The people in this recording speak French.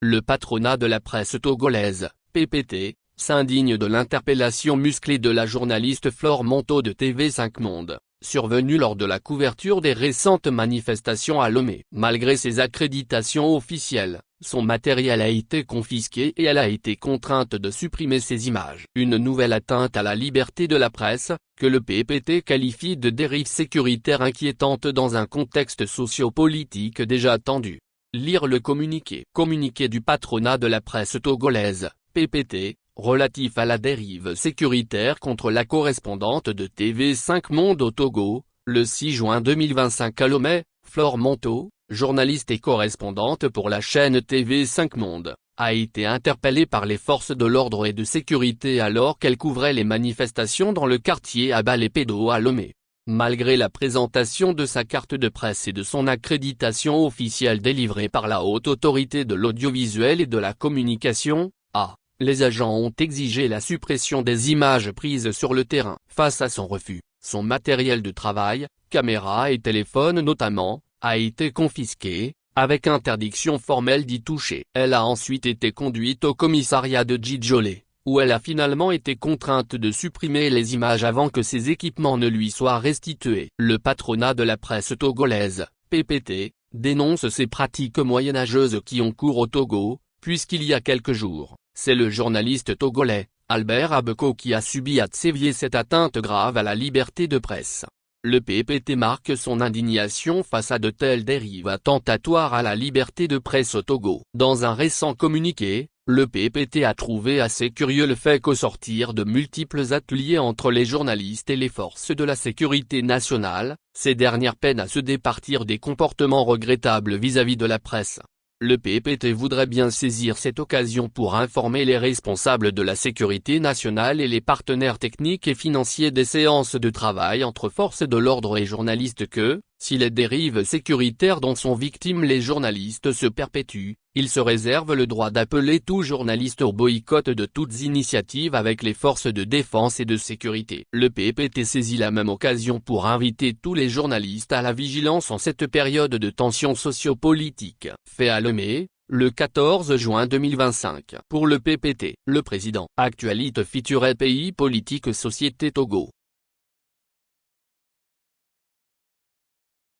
Le patronat de la presse togolaise, PPT, s'indigne de l'interpellation musclée de la journaliste Flore Monteau de TV5 Monde, survenue lors de la couverture des récentes manifestations à Lomé. Malgré ses accréditations officielles, son matériel a été confisqué et elle a été contrainte de supprimer ses images. Une nouvelle atteinte à la liberté de la presse, que le PPT qualifie de dérive sécuritaire inquiétante dans un contexte socio-politique déjà tendu. Lire le communiqué. Communiqué du patronat de la presse togolaise, PPT, relatif à la dérive sécuritaire contre la correspondante de TV5 Monde au Togo, le 6 juin 2025 à Lomé, Flore Monteau, journaliste et correspondante pour la chaîne TV5 Monde, a été interpellée par les forces de l'ordre et de sécurité alors qu'elle couvrait les manifestations dans le quartier Abale-Pedo à Lomé. Malgré la présentation de sa carte de presse et de son accréditation officielle délivrée par la Haute Autorité de l'Audiovisuel et de la Communication, les agents ont exigé la suppression des images prises sur le terrain. Face à son refus, son matériel de travail, caméra et téléphone notamment, a été confisqué, avec interdiction formelle d'y toucher. Elle a ensuite été conduite au commissariat de Djidjolé, où elle a finalement été contrainte de supprimer les images avant que ses équipements ne lui soient restitués. Le patronat de la presse togolaise, PPT, dénonce ces pratiques moyenâgeuses qui ont cours au Togo, puisqu'il y a quelques jours, c'est le journaliste togolais, Albert Abeko qui a subi à Tsevié cette atteinte grave à la liberté de presse. Le PPT marque son indignation face à de telles dérives attentatoires à la liberté de presse au Togo. Dans un récent communiqué, le PPT a trouvé assez curieux le fait qu'au sortir de multiples ateliers entre les journalistes et les forces de la sécurité nationale, ces dernières peinent à se départir des comportements regrettables vis-à-vis de la presse. Le PPT voudrait bien saisir cette occasion pour informer les responsables de la sécurité nationale et les partenaires techniques et financiers des séances de travail entre forces de l'ordre et journalistes que, si les dérives sécuritaires dont sont victimes les journalistes se perpétuent, ils se réservent le droit d'appeler tout journaliste au boycott de toutes initiatives avec les forces de défense et de sécurité. Le PPT saisit la même occasion pour inviter tous les journalistes à la vigilance en cette période de tension socio-politique. Fait à Lomé, le 14 juin 2025. Pour le PPT, le président. Actualité feature pays politique société Togo.